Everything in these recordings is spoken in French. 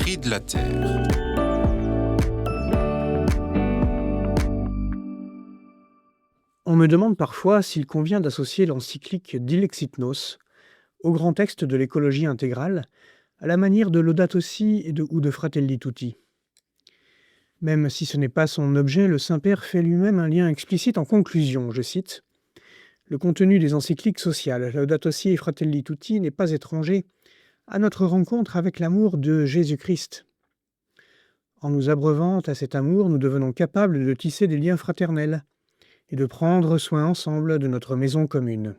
cris de la terre. On me demande parfois s'il convient d'associer l'encyclique Dilexit au grand texte de l'écologie intégrale, à la manière de Laudato Si ou de Fratelli Tutti. Même si ce n'est pas son objet, le Saint-Père fait lui-même un lien explicite en conclusion, je cite: « Le contenu des encycliques sociales, Laudato Si et Fratelli Tutti, n'est pas étranger à notre rencontre avec l'amour de Jésus-Christ. En nous abreuvant à cet amour, nous devenons capables de tisser des liens fraternels et de prendre soin ensemble de notre maison commune. »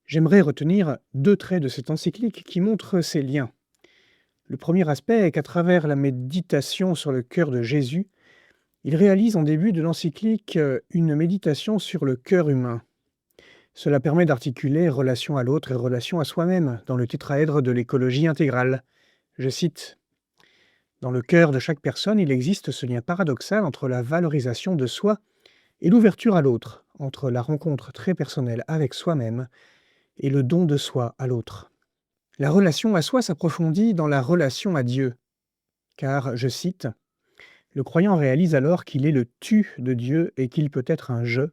J'aimerais retenir 2 traits de cette encyclique qui montrent ces liens. Le premier aspect est qu'à travers la méditation sur le cœur de Jésus, il réalise en début de l'encyclique une méditation sur le cœur humain. Cela permet d'articuler relation à l'autre et relation à soi-même dans le tétraèdre de l'écologie intégrale. Je cite: « Dans le cœur de chaque personne, il existe ce lien paradoxal entre la valorisation de soi et l'ouverture à l'autre, entre la rencontre très personnelle avec soi-même et le don de soi à l'autre. La relation à soi s'approfondit dans la relation à Dieu, car, je cite, « Le croyant réalise alors qu'il est le tu de Dieu et qu'il peut être un je,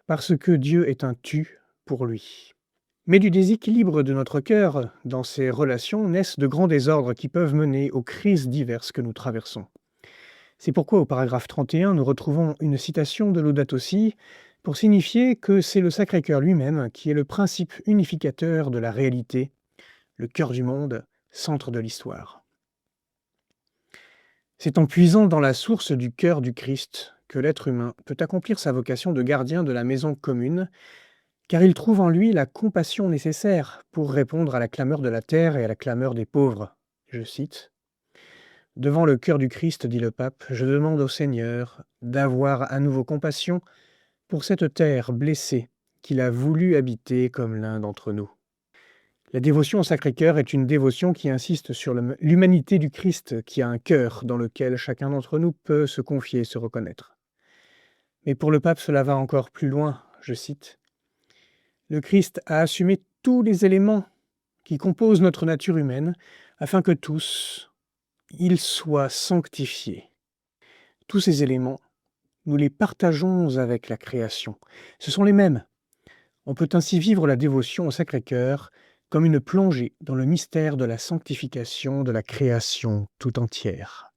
parce que Dieu est un tu pour lui. » Mais du déséquilibre de notre cœur dans ces relations naissent de grands désordres qui peuvent mener aux crises diverses que nous traversons. C'est pourquoi au paragraphe 31, nous retrouvons une citation de Laudato Si pour signifier que c'est le Sacré-Cœur lui-même qui est le principe unificateur de la réalité, le cœur du monde, centre de l'histoire. C'est en puisant dans la source du cœur du Christ que l'être humain peut accomplir sa vocation de gardien de la maison commune, car il trouve en lui la compassion nécessaire pour répondre à la clameur de la terre et à la clameur des pauvres. Je cite: « Devant le cœur du Christ, dit le pape, je demande au Seigneur d'avoir à nouveau compassion pour cette terre blessée qu'il a voulu habiter comme l'un d'entre nous. » La dévotion au Sacré-Cœur est une dévotion qui insiste sur l'humanité du Christ, qui a un cœur dans lequel chacun d'entre nous peut se confier, se reconnaître. Mais pour le pape, cela va encore plus loin, je cite: « Le Christ a assumé tous les éléments qui composent notre nature humaine, afin que tous, ils soient sanctifiés. Tous ces éléments, nous les partageons avec la création. Ce sont les mêmes. On peut ainsi vivre la dévotion au Sacré-Cœur comme une plongée dans le mystère de la sanctification de la création tout entière. »